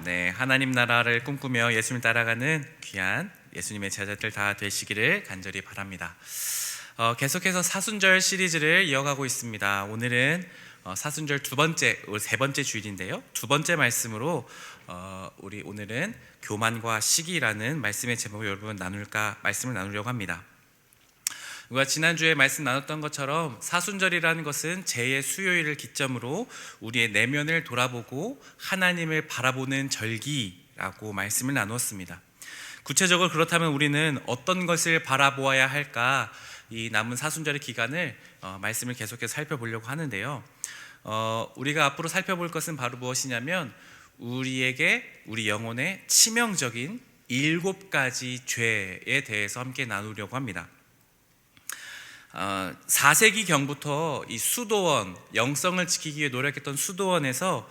네, 하나님 나라를 꿈꾸며 예수님 따라가는 귀한 예수님의 제자들 다 되시기를 간절히 바랍니다. 계속해서 사순절 시리즈를 이어가고 있습니다. 오늘은 사순절 세 번째 주일인데요. 두 번째 말씀으로 우리 오늘은 교만과 시기라는 말씀의 제목을 여러분 말씀을 나누려고 합니다. 우리가 지난주에 말씀 나눴던 것처럼 사순절이라는 것은 제2의 수요일을 기점으로 우리의 내면을 돌아보고 하나님을 바라보는 절기라고 말씀을 나누었습니다. 구체적으로 그렇다면 우리는 어떤 것을 바라보아야 할까? 이 남은 사순절의 기간을 말씀을 계속해서 살펴보려고 하는데요. 우리가 앞으로 살펴볼 것은 바로 무엇이냐면 우리 영혼의 치명적인 7가지 죄에 대해서 함께 나누려고 합니다. 4세기경부터 이 수도원, 영성을 지키기 위해 노력했던 수도원에서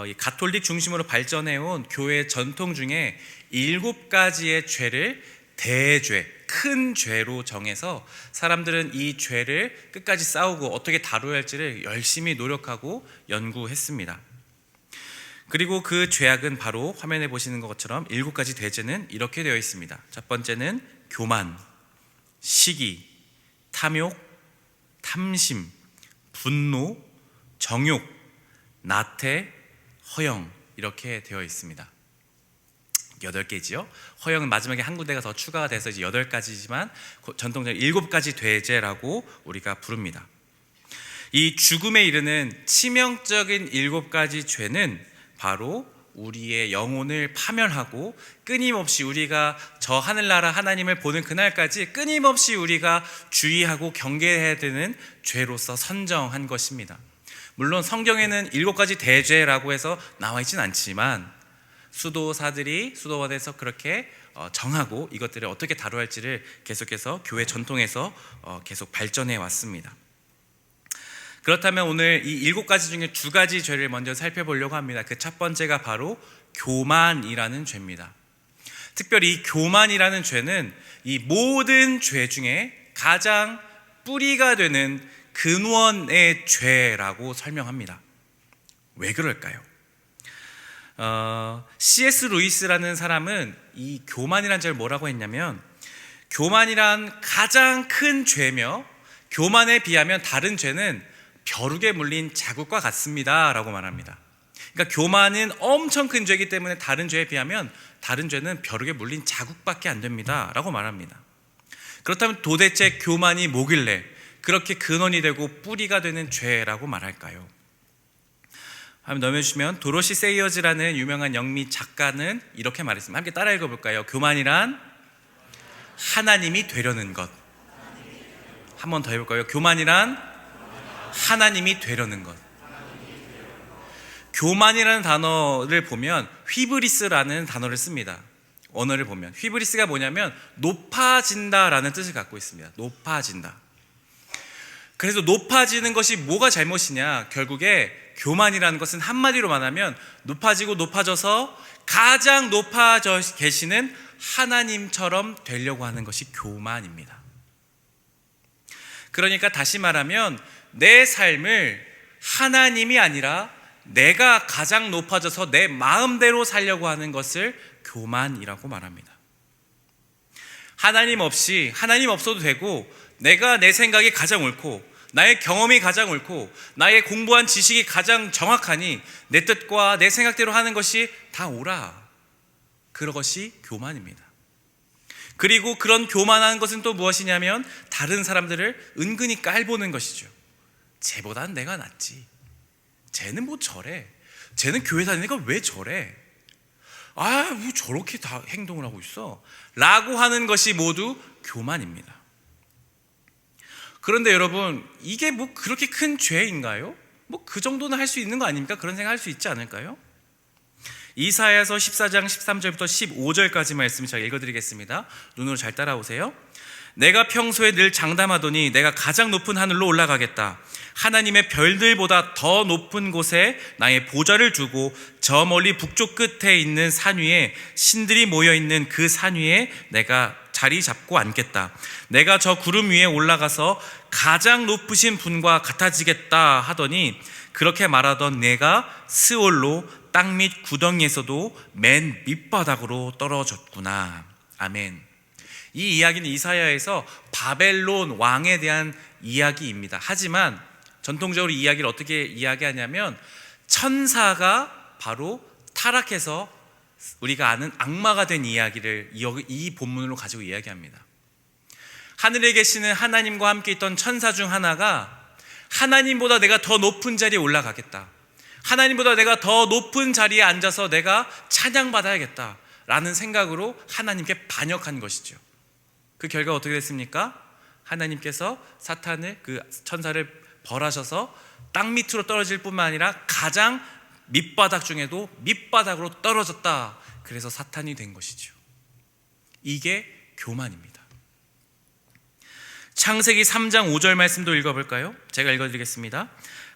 이 가톨릭 중심으로 발전해온 교회 전통 중에 7가지의 죄를 대죄, 큰 죄로 정해서 사람들은 이 죄를 끝까지 싸우고 어떻게 다뤄야 할지를 열심히 노력하고 연구했습니다. 그리고 그 죄악은 바로 화면에 보시는 것처럼 7가지 대죄는 이렇게 되어 있습니다. 첫 번째는 교만, 시기, 탐욕, 탐심, 분노, 정욕, 나태, 허영, 이렇게 되어 있습니다. 8개지요. 허영은 마지막에 한 군데가 더 추가가 돼서 이제 8가지지만 전통적인 7가지 대죄라고 우리가 부릅니다. 이 죽음에 이르는 치명적인 7가지 죄는 바로 우리의 영혼을 파멸하고 끊임없이 우리가 저 하늘나라 하나님을 보는 그날까지 끊임없이 우리가 주의하고 경계해야 되는 죄로서 선정한 것입니다. 물론 성경에는 7가지 대죄라고 해서 나와 있진 않지만 수도사들이 수도원에서 그렇게 정하고 이것들을 어떻게 다뤄야 할지를 계속해서 교회 전통에서 계속 발전해 왔습니다. 그렇다면 오늘 이 7가지 중에 2가지 죄를 먼저 살펴보려고 합니다. 그 첫 번째가 바로 교만이라는 죄입니다. 특별히 이 교만이라는 죄는 이 모든 죄 중에 가장 뿌리가 되는 근원의 죄라고 설명합니다. 왜 그럴까요? C.S. 루이스라는 사람은 이 교만이라는 죄를 뭐라고 했냐면 교만이란 가장 큰 죄며 교만에 비하면 다른 죄는 벼룩에 물린 자국과 같습니다 라고 말합니다. 그러니까 교만은 엄청 큰 죄이기 때문에 다른 죄에 비하면 다른 죄는 벼룩에 물린 자국밖에 안 됩니다 라고 말합니다. 그렇다면 도대체 교만이 뭐길래 그렇게 근원이 되고 뿌리가 되는 죄라고 말할까요? 한번 넘겨주시면 도로시 세이어즈라는 유명한 영미 작가는 이렇게 말했습니다. 함께 따라 읽어볼까요? 교만이란 하나님이 되려는 것. 한 번 더 해볼까요? 교만이란 하나님이 되려는 것. 교만이라는 단어를 보면 휘브리스라는 단어를 씁니다. 언어를 보면 휘브리스가 뭐냐면 높아진다라는 뜻을 갖고 있습니다. 높아진다. 그래서 높아지는 것이 뭐가 잘못이냐? 결국에 교만이라는 것은 한마디로 말하면 높아지고 높아져서 가장 높아져 계시는 하나님처럼 되려고 하는 것이 교만입니다. 그러니까 다시 말하면 내 삶을 하나님이 아니라 내가 가장 높아져서 내 마음대로 살려고 하는 것을 교만이라고 말합니다. 하나님 없어도 되고 내가 내 생각이 가장 옳고 나의 경험이 가장 옳고 나의 공부한 지식이 가장 정확하니 내 뜻과 내 생각대로 하는 것이 다 옳아. 그것이 교만입니다. 그리고 그런 교만한 것은 또 무엇이냐면 다른 사람들을 은근히 깔보는 것이죠. 쟤보다는 내가 낫지. 쟤는 뭐 저래. 쟤는 교회 다니니까 왜 저래. 왜 저렇게 다 행동을 하고 있어 라고 하는 것이 모두 교만입니다. 그런데 여러분, 이게 뭐 그렇게 큰 죄인가요? 뭐 그 정도는 할 수 있는 거 아닙니까? 그런 생각할 수 있지 않을까요? 이사야서 14장 13절부터 15절까지 말씀 제가 읽어드리겠습니다. 눈으로 잘 따라오세요. 내가 평소에 늘 장담하더니 내가 가장 높은 하늘로 올라가겠다. 하나님의 별들보다 더 높은 곳에 나의 보좌를 두고 저 멀리 북쪽 끝에 있는 산 위에 신들이 모여있는 그 산 위에 내가 자리 잡고 앉겠다. 내가 저 구름 위에 올라가서 가장 높으신 분과 같아지겠다 하더니 그렇게 말하던 내가 스올로 땅 밑 구덩이에서도 맨 밑바닥으로 떨어졌구나. 아멘. 이 이야기는 이사야에서 바벨론 왕에 대한 이야기입니다. 하지만 전통적으로 이야기를 어떻게 이야기하냐면 천사가 바로 타락해서 우리가 아는 악마가 된 이야기를 이 본문으로 가지고 이야기합니다. 하늘에 계시는 하나님과 함께 있던 천사 중 하나가 하나님보다 내가 더 높은 자리에 올라가겠다, 하나님보다 내가 더 높은 자리에 앉아서 내가 찬양받아야겠다 라는 생각으로 하나님께 반역한 것이죠. 그 결과 어떻게 됐습니까? 하나님께서 사탄을, 그 천사를 벌하셔서 땅 밑으로 떨어질 뿐만 아니라 가장 밑바닥 중에도 밑바닥으로 떨어졌다. 그래서 사탄이 된 것이죠. 이게 교만입니다. 창세기 3장 5절 말씀도 읽어볼까요? 제가 읽어드리겠습니다.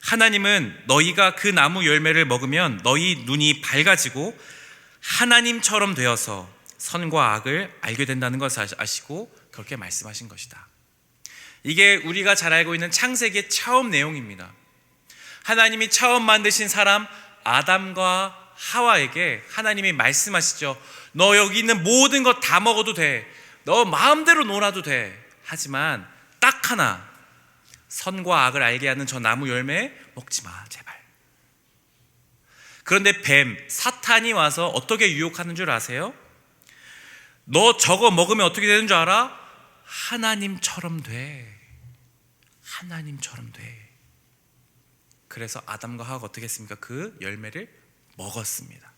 하나님은 너희가 그 나무 열매를 먹으면 너희 눈이 밝아지고 하나님처럼 되어서 선과 악을 알게 된다는 것을 아시고 그렇게 말씀하신 것이다. 이게 우리가 잘 알고 있는 창세기의 처음 내용입니다. 하나님이 처음 만드신 사람 아담과 하와에게 하나님이 말씀하시죠. 너 여기 있는 모든 것 다 먹어도 돼, 너 마음대로 놀아도 돼, 하지만 딱 하나, 선과 악을 알게 하는 저 나무 열매 먹지 마, 제발. 그런데 뱀, 사탄이 와서 어떻게 유혹하는 줄 아세요? 너 저거 먹으면 어떻게 되는 줄 알아? 하나님처럼 돼. 하나님처럼 돼. 그래서 아담과 하와가 어떻게 했습니까? 그 열매를 먹었습니다.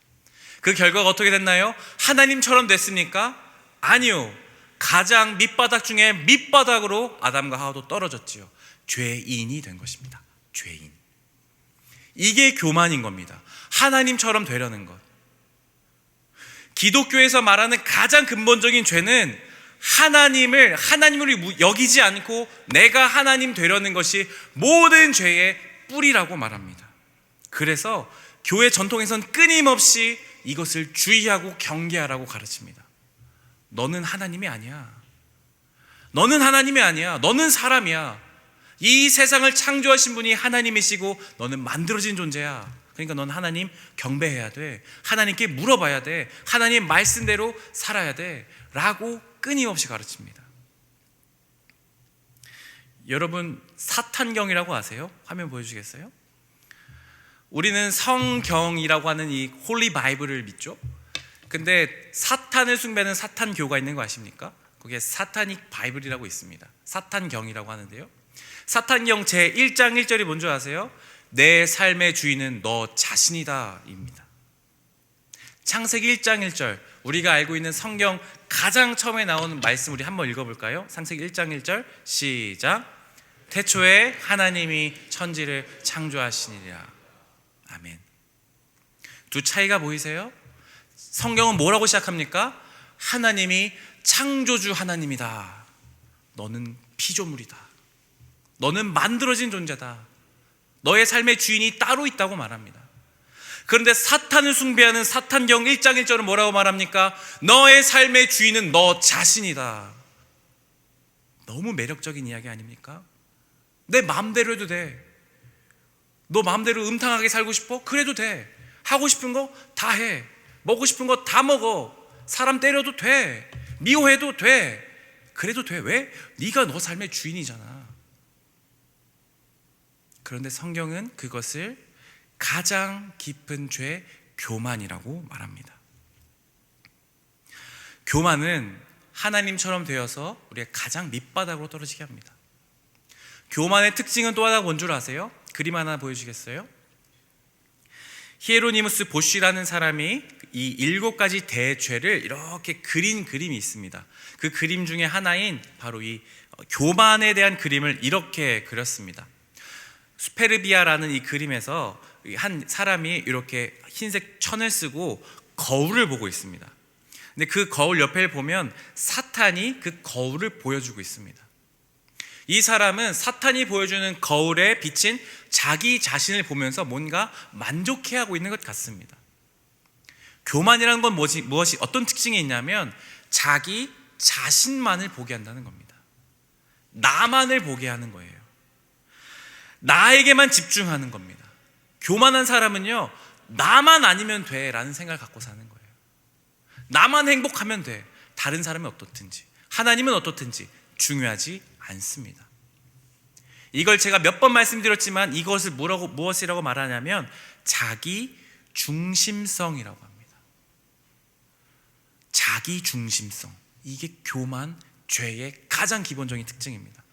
그 결과가 어떻게 됐나요? 하나님처럼 됐습니까? 아니요. 가장 밑바닥 중에 밑바닥으로 아담과 하와도 떨어졌지요. 죄인이 된 것입니다. 죄인. 이게 교만인 겁니다. 하나님처럼 되려는 것. 기독교에서 말하는 가장 근본적인 죄는 하나님으로 여기지 않고 내가 하나님 되려는 것이 모든 죄의 뿌리라고 말합니다. 그래서 교회 전통에선 끊임없이 이것을 주의하고 경계하라고 가르칩니다. 너는 하나님이 아니야. 너는 하나님이 아니야. 너는 사람이야. 이 세상을 창조하신 분이 하나님이시고 너는 만들어진 존재야. 그러니까 넌 하나님 경배해야 돼. 하나님께 물어봐야 돼. 하나님 말씀대로 살아야 돼. 라고 끊임없이 가르칩니다. 여러분, 사탄경이라고 아세요? 화면 보여주시겠어요? 우리는 성경이라고 하는 이 홀리 바이블을 믿죠. 근데 사탄을 숭배하는 사탄교가 있는 거 아십니까? 거기에 사타닉 바이블이라고 있습니다. 사탄경이라고 하는데요, 사탄경 제1장 1절이 뭔지 아세요? 내 삶의 주인은 너 자신이다 입니다. 창세기 1장 1절, 우리가 알고 있는 성경 가장 처음에 나오는 말씀 우리 한번 읽어볼까요? 창세기 1장 1절 시작. 태초에 하나님이 천지를 창조하시니라. 아멘. 두 차이가 보이세요? 성경은 뭐라고 시작합니까? 하나님이 창조주 하나님이다. 너는 피조물이다. 너는 만들어진 존재다. 너의 삶의 주인이 따로 있다고 말합니다. 그런데 사탄을 숭배하는 사탄경 1장 1절은 뭐라고 말합니까? 너의 삶의 주인은 너 자신이다. 너무 매력적인 이야기 아닙니까? 내 마음대로 해도 돼. 너 마음대로 음탕하게 살고 싶어? 그래도 돼. 하고 싶은 거 다 해. 먹고 싶은 거 다 먹어. 사람 때려도 돼. 미워해도 돼. 그래도 돼. 왜? 네가 너 삶의 주인이잖아. 그런데 성경은 그것을 가장 깊은 죄, 교만이라고 말합니다. 교만은 하나님처럼 되어서 우리가 가장 밑바닥으로 떨어지게 합니다. 교만의 특징은 또 하나 뭔 줄 아세요? 그림 하나 보여주시겠어요? 히에로니무스 보쉬라는 사람이 이 7가지 대죄를 이렇게 그린 그림이 있습니다. 그 그림 중에 하나인 바로 이 교만에 대한 그림을 이렇게 그렸습니다. 수페르비아라는 이 그림에서 한 사람이 이렇게 흰색 천을 쓰고 거울을 보고 있습니다. 근데 그 거울 옆에 보면 사탄이 그 거울을 보여주고 있습니다. 이 사람은 사탄이 보여주는 거울에 비친 자기 자신을 보면서 뭔가 만족해하고 있는 것 같습니다. 교만이라는 건 무엇이 어떤 특징이 있냐면 자기 자신만을 보게 한다는 겁니다. 나만을 보게 하는 거예요. 나에게만 집중하는 겁니다. 교만한 사람은요, 나만 아니면 돼 라는 생각을 갖고 사는 거예요. 나만 행복하면 돼. 다른 사람이 어떻든지, 하나님은 어떻든지 중요하지 않습니다. 이걸 제가 몇 번 말씀드렸지만 이것을 무엇이라고 말하냐면 자기 중심성이라고 합니다. 자기 중심성. 이게 교만, 죄의 가장 기본적인 특징입니다.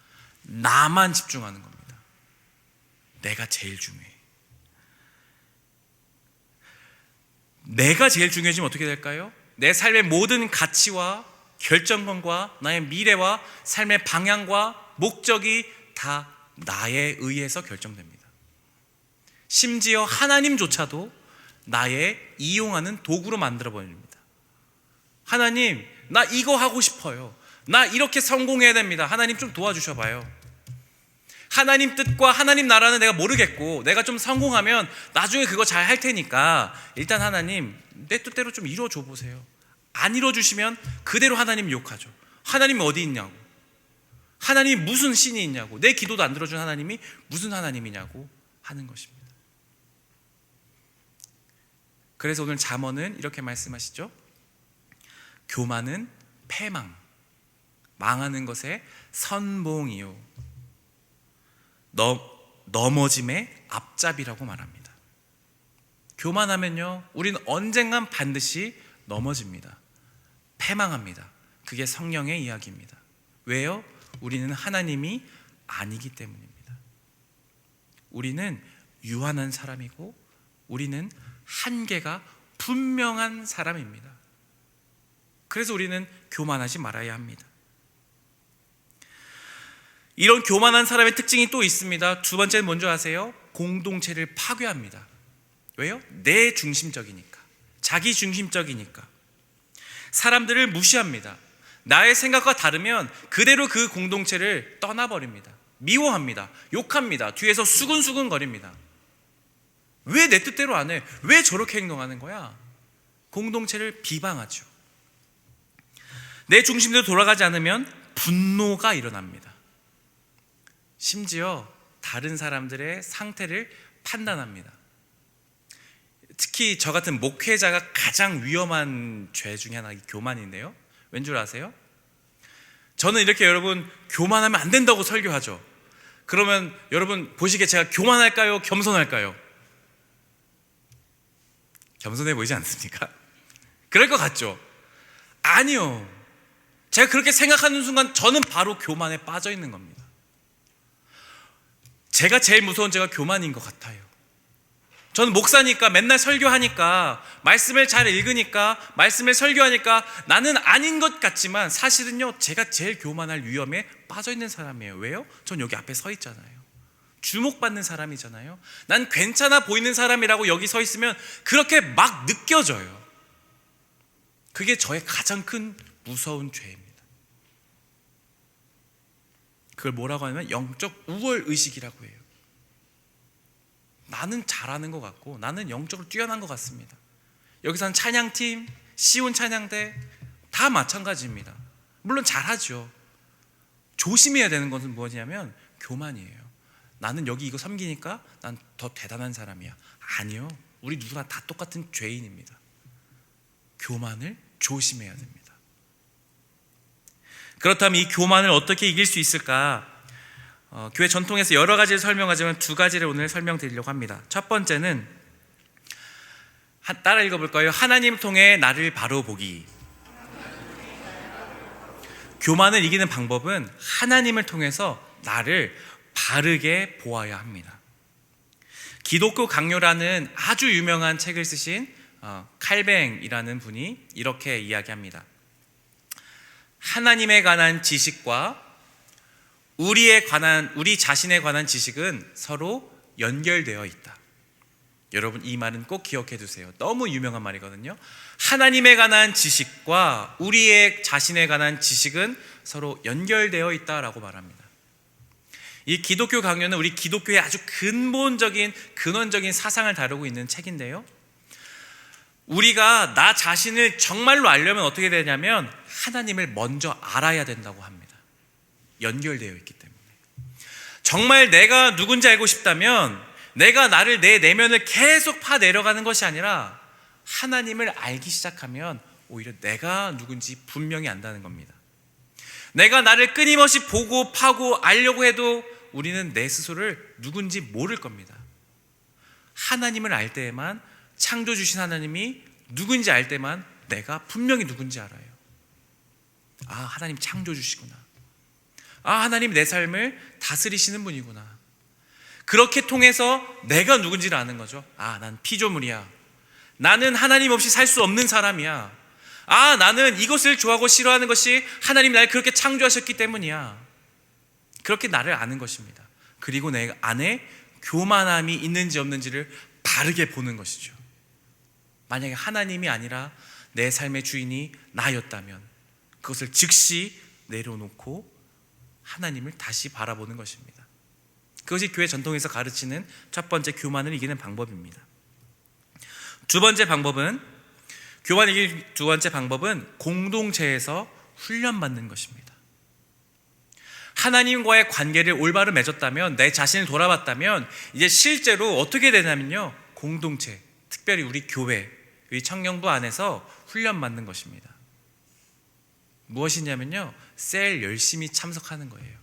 나만 집중하는 겁니다. 내가 제일 중요해. 내가 제일 중요해지면 어떻게 될까요? 내 삶의 모든 가치와 결정권과 나의 미래와 삶의 방향과 목적이 다 나에 의해서 결정됩니다. 심지어 하나님조차도 나의 이용하는 도구로 만들어버립니다. 하나님, 나 이거 하고 싶어요. 나 이렇게 성공해야 됩니다. 하나님 좀 도와주셔봐요. 하나님 뜻과 하나님 나라는 내가 모르겠고 내가 좀 성공하면 나중에 그거 잘 할 테니까 일단 하나님 내 뜻대로 좀 이루어줘 보세요. 안 이루어주시면 그대로 하나님 욕하죠. 하나님이 어디 있냐고, 하나님이 무슨 신이 있냐고, 내 기도도 안 들어준 하나님이 무슨 하나님이냐고 하는 것입니다. 그래서 오늘 잠언은 이렇게 말씀하시죠. 교만은 패망, 망하는 것의 선봉이요 넘어짐의 앞잡이라고 말합니다. 교만하면요 우리는 언젠간 반드시 넘어집니다. 패망합니다. 그게 성령의 이야기입니다. 왜요? 우리는 하나님이 아니기 때문입니다. 우리는 유한한 사람이고 우리는 한계가 분명한 사람입니다. 그래서 우리는 교만하지 말아야 합니다. 이런 교만한 사람의 특징이 또 있습니다. 두 번째는 뭔지 아세요? 공동체를 파괴합니다. 왜요? 내 중심적이니까, 자기 중심적이니까. 사람들을 무시합니다. 나의 생각과 다르면 그대로 그 공동체를 떠나버립니다. 미워합니다. 욕합니다. 뒤에서 수근수근 거립니다. 왜 내 뜻대로 안 해? 왜 저렇게 행동하는 거야? 공동체를 비방하죠. 내 중심대로 돌아가지 않으면 분노가 일어납니다. 심지어 다른 사람들의 상태를 판단합니다. 특히 저 같은 목회자가 가장 위험한 죄 중에 하나가 교만인데요. 왠 줄 아세요? 저는 이렇게 여러분 교만하면 안 된다고 설교하죠. 그러면 여러분 보시기에 제가 교만할까요? 겸손할까요? 겸손해 보이지 않습니까? 그럴 것 같죠? 아니요. 제가 그렇게 생각하는 순간 저는 바로 교만에 빠져 있는 겁니다. 제가 제일 무서운 죄가 교만인 것 같아요. 저는 목사니까 맨날 설교하니까 말씀을 잘 읽으니까 말씀을 설교하니까 나는 아닌 것 같지만 사실은요 제가 제일 교만할 위험에 빠져 있는 사람이에요. 왜요? 전 여기 앞에 서 있잖아요. 주목받는 사람이잖아요. 난 괜찮아 보이는 사람이라고 여기 서 있으면 그렇게 막 느껴져요. 그게 저의 가장 큰 무서운 죄입니다. 그걸 뭐라고 하냐면 영적 우월 의식이라고 해요. 나는 잘하는 것 같고 나는 영적으로 뛰어난 것 같습니다. 여기서는 찬양팀, 시온 찬양대 다 마찬가지입니다. 물론 잘하죠. 조심해야 되는 것은 뭐냐면 교만이에요. 나는 여기 이거 섬기니까 난 더 대단한 사람이야. 아니요. 우리 누구나 다 똑같은 죄인입니다. 교만을 조심해야 됩니다. 그렇다면 이 교만을 어떻게 이길 수 있을까? 교회 전통에서 여러 가지를 설명하지만 두 가지를 오늘 설명드리려고 합니다. 첫 번째는 따라 읽어볼까요? 하나님 통해 나를 바로 보기. 교만을 이기는 방법은 하나님을 통해서 나를 바르게 보아야 합니다. 기독교 강요라는 아주 유명한 책을 쓰신 칼뱅이라는 분이 이렇게 이야기합니다. 하나님에 관한 지식과 우리 자신에 관한 지식은 서로 연결되어 있다. 여러분 이 말은 꼭 기억해 두세요. 너무 유명한 말이거든요. 하나님에 관한 지식과 우리의 자신에 관한 지식은 서로 연결되어 있다라고 말합니다. 이 기독교 강요는 우리 기독교의 아주 근본적인 근원적인 사상을 다루고 있는 책인데요. 우리가 나 자신을 정말로 알려면 어떻게 되냐면 하나님을 먼저 알아야 된다고 합니다. 연결되어 있기 때문에. 정말 내가 누군지 알고 싶다면 내가 나를 내 내면을 계속 파 내려가는 것이 아니라 하나님을 알기 시작하면 오히려 내가 누군지 분명히 안다는 겁니다. 내가 나를 끊임없이 보고 파고 알려고 해도 우리는 내 스스로를 누군지 모를 겁니다. 하나님을 알 때에만, 창조 주신 하나님이 누군지 알 때만 내가 분명히 누군지 알아요. 아, 하나님 창조 주시구나. 아, 하나님 내 삶을 다스리시는 분이구나. 그렇게 통해서 내가 누군지를 아는 거죠. 아, 난 피조물이야. 나는 하나님 없이 살 수 없는 사람이야. 아, 나는 이것을 좋아하고 싫어하는 것이 하나님 날 그렇게 창조하셨기 때문이야. 그렇게 나를 아는 것입니다. 그리고 내 안에 교만함이 있는지 없는지를 바르게 보는 것이죠. 만약에 하나님이 아니라 내 삶의 주인이 나였다면 그것을 즉시 내려놓고 하나님을 다시 바라보는 것입니다. 그것이 교회 전통에서 가르치는 첫 번째 교만을 이기는 방법입니다. 교만 이길 두 번째 방법은 공동체에서 훈련받는 것입니다. 하나님과의 관계를 올바로 맺었다면, 내 자신을 돌아봤다면 이제 실제로 어떻게 되냐면요, 공동체, 특별히 우리 교회, 우리 청년부 안에서 훈련받는 것입니다. 무엇이냐면요, 셀 열심히 참석하는 거예요.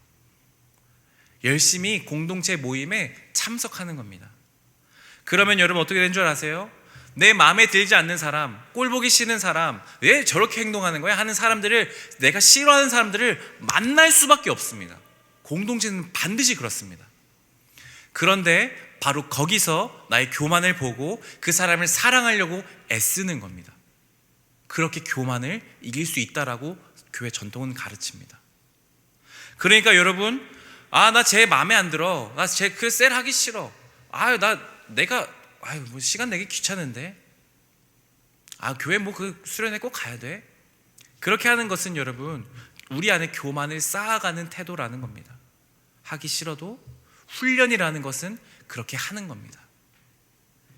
열심히 공동체 모임에 참석하는 겁니다. 그러면 여러분 어떻게 되는 줄 아세요? 내 마음에 들지 않는 사람, 꼴보기 싫은 사람, 왜 저렇게 행동하는 거야? 하는 사람들을, 내가 싫어하는 사람들을 만날 수밖에 없습니다. 공동체는 반드시 그렇습니다. 그런데 바로 거기서 나의 교만을 보고 그 사람을 사랑하려고 애쓰는 겁니다. 그렇게 교만을 이길 수 있다라고 교회 전통은 가르칩니다. 그러니까 여러분, 아, 나 쟤 마음에 안 들어. 나 쟤 그 셀 하기 싫어. 뭐 시간 내기 귀찮은데. 아, 교회 뭐 그 수련회 꼭 가야 돼. 그렇게 하는 것은 여러분, 우리 안에 교만을 쌓아가는 태도라는 겁니다. 하기 싫어도 훈련이라는 것은 그렇게 하는 겁니다.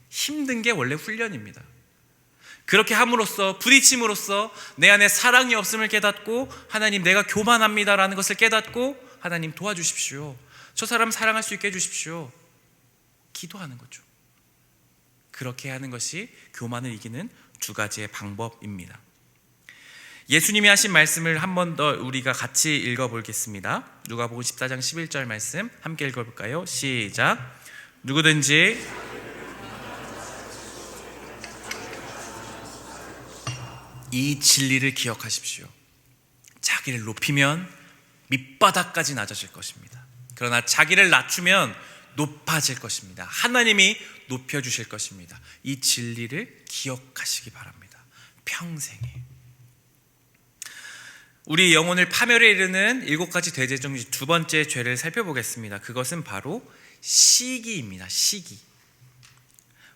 힘든 게 원래 훈련입니다. 그렇게 함으로써, 부딪힘으로써 내 안에 사랑이 없음을 깨닫고, 하나님 내가 교만합니다라는 것을 깨닫고, 하나님 도와주십시오. 저 사람 사랑할 수 있게 해주십시오. 기도하는 거죠. 그렇게 하는 것이 교만을 이기는 두 가지의 방법입니다. 예수님이 하신 말씀을 한 번 더 우리가 같이 읽어보겠습니다. 누가복음 14장 11절 말씀 함께 읽어볼까요? 시작. 누구든지 이 진리를 기억하십시오. 자기를 높이면 밑바닥까지 낮아질 것입니다. 그러나 자기를 낮추면 높아질 것입니다. 하나님이 높여주실 것입니다. 이 진리를 기억하시기 바랍니다. 평생에. 우리 영혼을 파멸에 이르는 7가지 대제중 두 번째 죄를 살펴보겠습니다. 그것은 바로 시기입니다. 시기.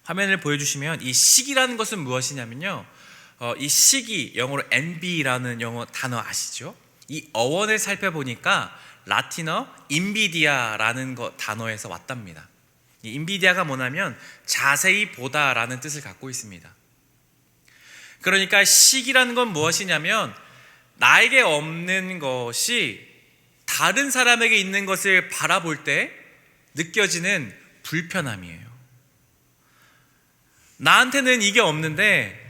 화면을 보여주시면 이 시기라는 것은 무엇이냐면요, 이 시기, 영어로 envy라는 영어 단어 아시죠? 이 어원을 살펴보니까 라틴어 인비디아라는 단어에서 왔답니다. 이 인비디아가 뭐냐면 자세히 보다라는 뜻을 갖고 있습니다. 그러니까 시기라는 건 무엇이냐면 나에게 없는 것이 다른 사람에게 있는 것을 바라볼 때 느껴지는 불편함이에요. 나한테는 이게 없는데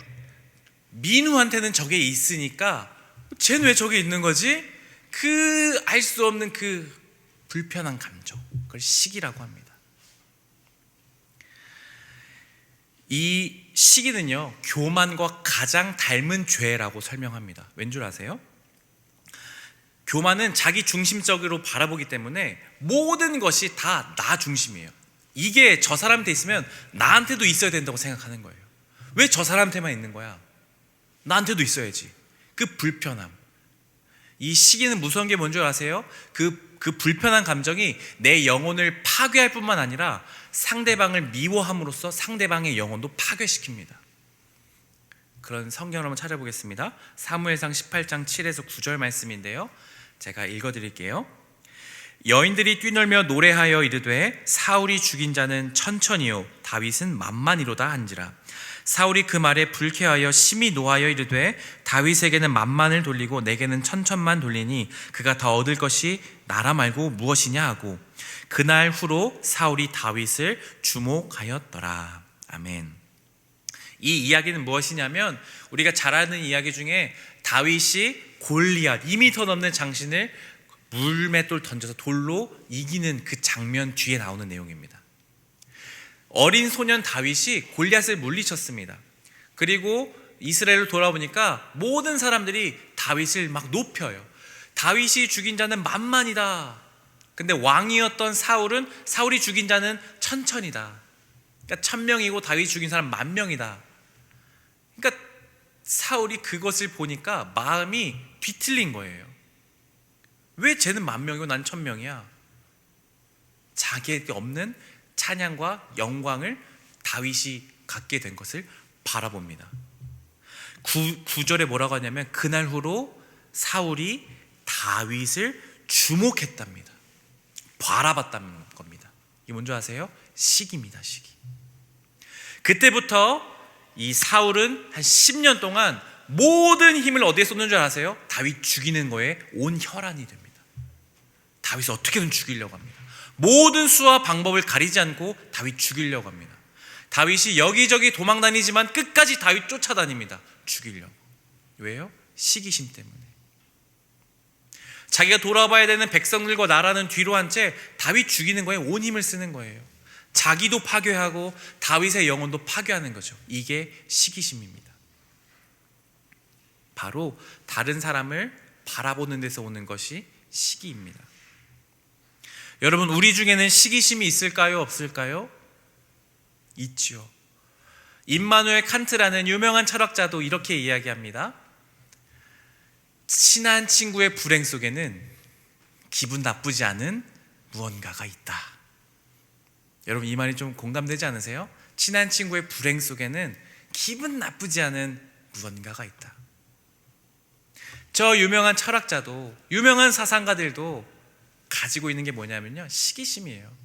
민우한테는 저게 있으니까 쟤는 왜 저게 있는 거지? 그 알 수 없는 그 불편한 감정, 그걸 시기라고 합니다. 이 시기는요, 교만과 가장 닮은 죄라고 설명합니다. 왠 줄 아세요? 교만은 자기 중심적으로 바라보기 때문에 모든 것이 다 나 중심이에요. 이게 저 사람한테 있으면 나한테도 있어야 된다고 생각하는 거예요. 왜 저 사람한테만 있는 거야? 나한테도 있어야지. 그 불편함. 이 시기는 무서운 게 뭔지 아세요? 그 불편한 감정이 내 영혼을 파괴할 뿐만 아니라 상대방을 미워함으로써 상대방의 영혼도 파괴시킵니다. 그런 성경을 한번 찾아보겠습니다. 사무엘상 18장 7에서 9절 말씀인데요, 제가 읽어드릴게요. 여인들이 뛰놀며 노래하여 이르되 사울이 죽인 자는 천천히요 다윗은 만만이로다 한지라. 사울이 그 말에 불쾌하여 심히 노하여 이르되 다윗에게는 만만을 돌리고 내게는 천천만 돌리니 그가 더 얻을 것이 나라 말고 무엇이냐 하고 그날 후로 사울이 다윗을 주목하였더라. 아멘. 이 이야기는 무엇이냐면 우리가 잘 아는 이야기 중에 다윗이 골리앗 2m 넘는 장신을 물맷돌 던져서 돌로 이기는 그 장면 뒤에 나오는 내용입니다. 어린 소년 다윗이 골리앗을 물리쳤습니다. 그리고 이스라엘로 돌아보니까 모든 사람들이 다윗을 막 높여요. 다윗이 죽인 자는 만만이다. 근데 왕이었던 사울이 죽인 자는 천천이다. 그러니까 1000명이고 다윗이 죽인 사람 10,000명이다. 그러니까 사울이 그것을 보니까 마음이 뒤틀린 거예요. 왜 쟤는 10,000명이고 난 1,000명이야? 자기에게 없는 찬양과 영광을 다윗이 갖게 된 것을 바라봅니다. 9절에 뭐라고 하냐면 그날 후로 사울이 다윗을 주목했답니다. 바라봤다는 겁니다. 이게 뭔지 아세요? 시기입니다. 시기. 그때부터 이 사울은 한 10년 동안 모든 힘을 어디에 쏟는 줄 아세요? 다윗 죽이는 거에 온 혈안이 됩니다. 다윗을 어떻게든 죽이려고 합니다. 모든 수와 방법을 가리지 않고 다윗 죽이려고 합니다. 다윗이 여기저기 도망다니지만 끝까지 다윗 쫓아다닙니다. 죽이려고. 왜요? 시기심 때문에. 자기가 돌아봐야 되는 백성들과 나라는 뒤로 한 채 다윗 죽이는 거에 온 힘을 쓰는 거예요. 자기도 파괴하고 다윗의 영혼도 파괴하는 거죠. 이게 시기심입니다. 바로 다른 사람을 바라보는 데서 오는 것이 시기입니다. 여러분, 우리 중에는 시기심이 있을까요? 없을까요? 있죠. 임마누엘 칸트라는 유명한 철학자도 이렇게 이야기합니다. 친한 친구의 불행 속에는 기분 나쁘지 않은 무언가가 있다. 여러분, 이 말이 좀 공감되지 않으세요? 친한 친구의 불행 속에는 기분 나쁘지 않은 무언가가 있다. 저 유명한 철학자도, 유명한 사상가들도 가지고 있는 게 뭐냐면요, 시기심이에요.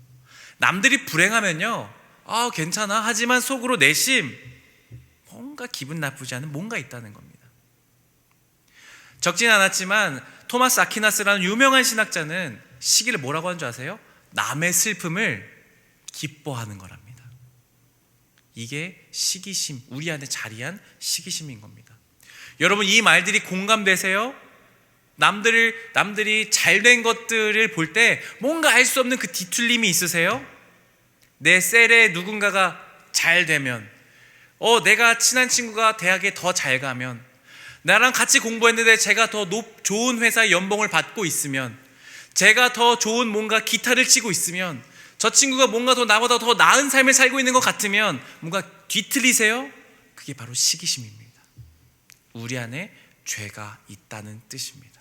남들이 불행하면요, 괜찮아. 하지만 속으로 내심 뭔가 기분 나쁘지 않은 뭔가 있다는 겁니다. 적진 않았지만 토마스 아퀴나스라는 유명한 신학자는 시기를 뭐라고 하는 줄 아세요? 남의 슬픔을 기뻐하는 거랍니다. 이게 시기심, 우리 안에 자리한 시기심인 겁니다. 여러분, 이 말들이 공감되세요? 남들이 잘된 것들을 볼 때 뭔가 알 수 없는 그 뒤틀림이 있으세요? 내 셀에 누군가가 잘 되면, 내가 친한 친구가 대학에 더 잘 가면, 나랑 같이 공부했는데 제가 더 좋은 회사의 연봉을 받고 있으면, 제가 더 좋은 뭔가 기타를 치고 있으면, 저 친구가 뭔가 더 나보다 더 나은 삶을 살고 있는 것 같으면 뭔가 뒤틀리세요? 그게 바로 시기심입니다. 우리 안에 죄가 있다는 뜻입니다.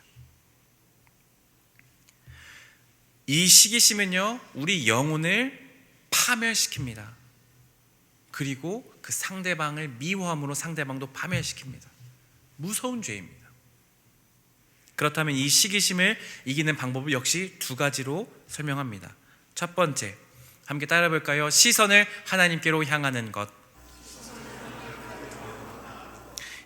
이 시기심은요, 우리 영혼을 파멸시킵니다. 그리고 그 상대방을 미워함으로 상대방도 파멸시킵니다. 무서운 죄입니다. 그렇다면 이 시기심을 이기는 방법을 역시 두 가지로 설명합니다. 첫 번째, 함께 따라 볼까요? 시선을 하나님께로 향하는 것.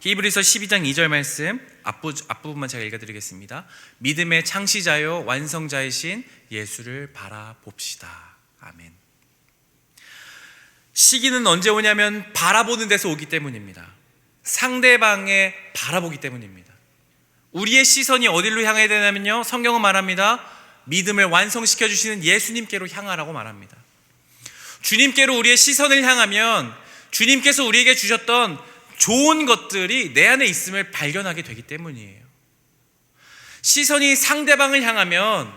히브리서 12장 2절 말씀 앞부분만 제가 읽어드리겠습니다. 믿음의 창시자요 완성자이신 예수를 바라봅시다. 아멘. 시기는 언제 오냐면 바라보는 데서 오기 때문입니다. 상대방에 바라보기 때문입니다. 우리의 시선이 어디로 향해야 되냐면요, 성경은 말합니다. 믿음을 완성시켜 주시는 예수님께로 향하라고 말합니다. 주님께로 우리의 시선을 향하면 주님께서 우리에게 주셨던 좋은 것들이 내 안에 있음을 발견하게 되기 때문이에요. 시선이 상대방을 향하면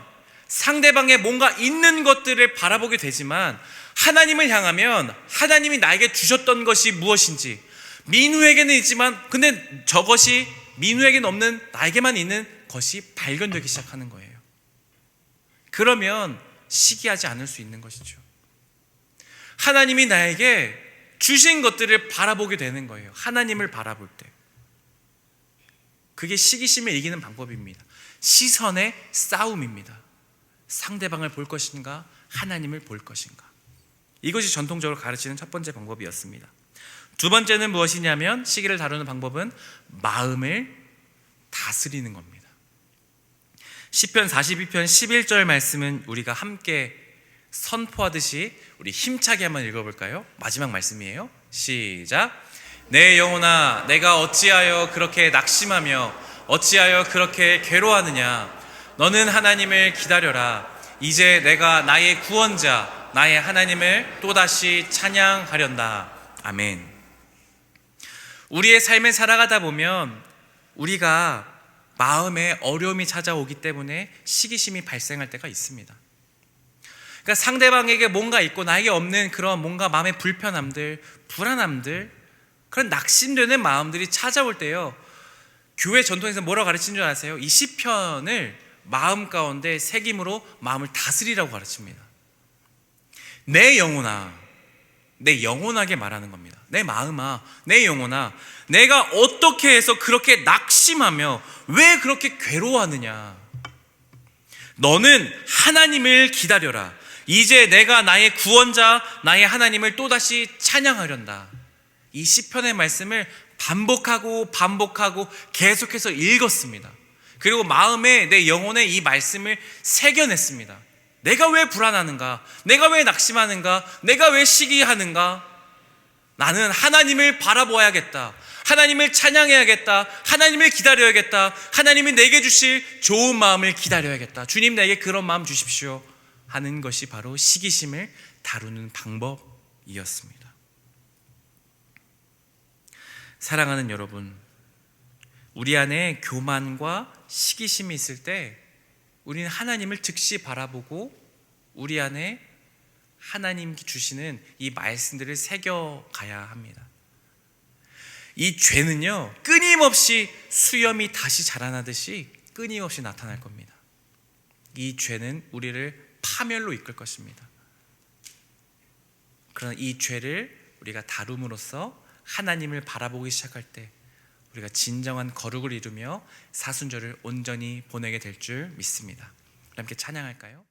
상대방에 뭔가 있는 것들을 바라보게 되지만, 하나님을 향하면 하나님이 나에게 주셨던 것이 무엇인지, 민우에게는 있지만 근데 저것이 민우에게는 없는 나에게만 있는 것이 발견되기 시작하는 거예요. 그러면 시기하지 않을 수 있는 것이죠. 하나님이 나에게 주신 것들을 바라보게 되는 거예요. 하나님을 바라볼 때. 그게 시기심을 이기는 방법입니다. 시선의 싸움입니다. 상대방을 볼 것인가, 하나님을 볼 것인가. 이것이 전통적으로 가르치는 첫 번째 방법이었습니다. 두 번째는 무엇이냐면, 시기를 다루는 방법은 마음을 다스리는 겁니다. 시편 42편 11절 말씀은 우리가 함께 선포하듯이 우리 힘차게 한번 읽어볼까요? 마지막 말씀이에요. 시작. 내 영혼아, 내가 어찌하여 그렇게 낙심하며 어찌하여 그렇게 괴로워하느냐. 너는 하나님을 기다려라. 이제 내가 나의 구원자 나의 하나님을 또다시 찬양하련다. 아멘. 우리의 삶을 살아가다 보면 우리가 마음에 어려움이 찾아오기 때문에 시기심이 발생할 때가 있습니다. 그러니까 상대방에게 뭔가 있고 나에게 없는 그런 뭔가 마음의 불편함들, 불안함들, 그런 낙심되는 마음들이 찾아올 때요, 교회 전통에서 뭐라고 가르치는 줄 아세요? 이 시편을 마음 가운데 새김으로 마음을 다스리라고 가르칩니다. 내 영혼아, 내 영혼하게 말하는 겁니다. 내 마음아, 내 영혼아, 내가 어떻게 해서 그렇게 낙심하며 왜 그렇게 괴로워하느냐. 너는 하나님을 기다려라. 이제 내가 나의 구원자 나의 하나님을 또다시 찬양하련다. 이 시편의 말씀을 반복하고 계속해서 읽었습니다. 그리고 마음에 내 영혼에 이 말씀을 새겨냈습니다. 내가 왜 불안하는가? 내가 왜 낙심하는가? 내가 왜 시기하는가? 나는 하나님을 바라보아야겠다. 하나님을 찬양해야겠다. 하나님을 기다려야겠다. 하나님이 내게 주실 좋은 마음을 기다려야겠다. 주님 내게 그런 마음 주십시오 하는 것이 바로 시기심을 다루는 방법이었습니다. 사랑하는 여러분, 우리 안에 교만과 시기심이 있을 때 우리는 하나님을 즉시 바라보고 우리 안에 하나님 주시는 이 말씀들을 새겨가야 합니다. 이 죄는요, 끊임없이 수염이 다시 자라나듯이 끊임없이 나타날 겁니다. 이 죄는 우리를 파멸로 이끌 것입니다. 그러나 이 죄를 우리가 다룸으로써 하나님을 바라보기 시작할 때 우리가 진정한 거룩을 이루며 사순절을 온전히 보내게 될 줄 믿습니다. 함께 찬양할까요?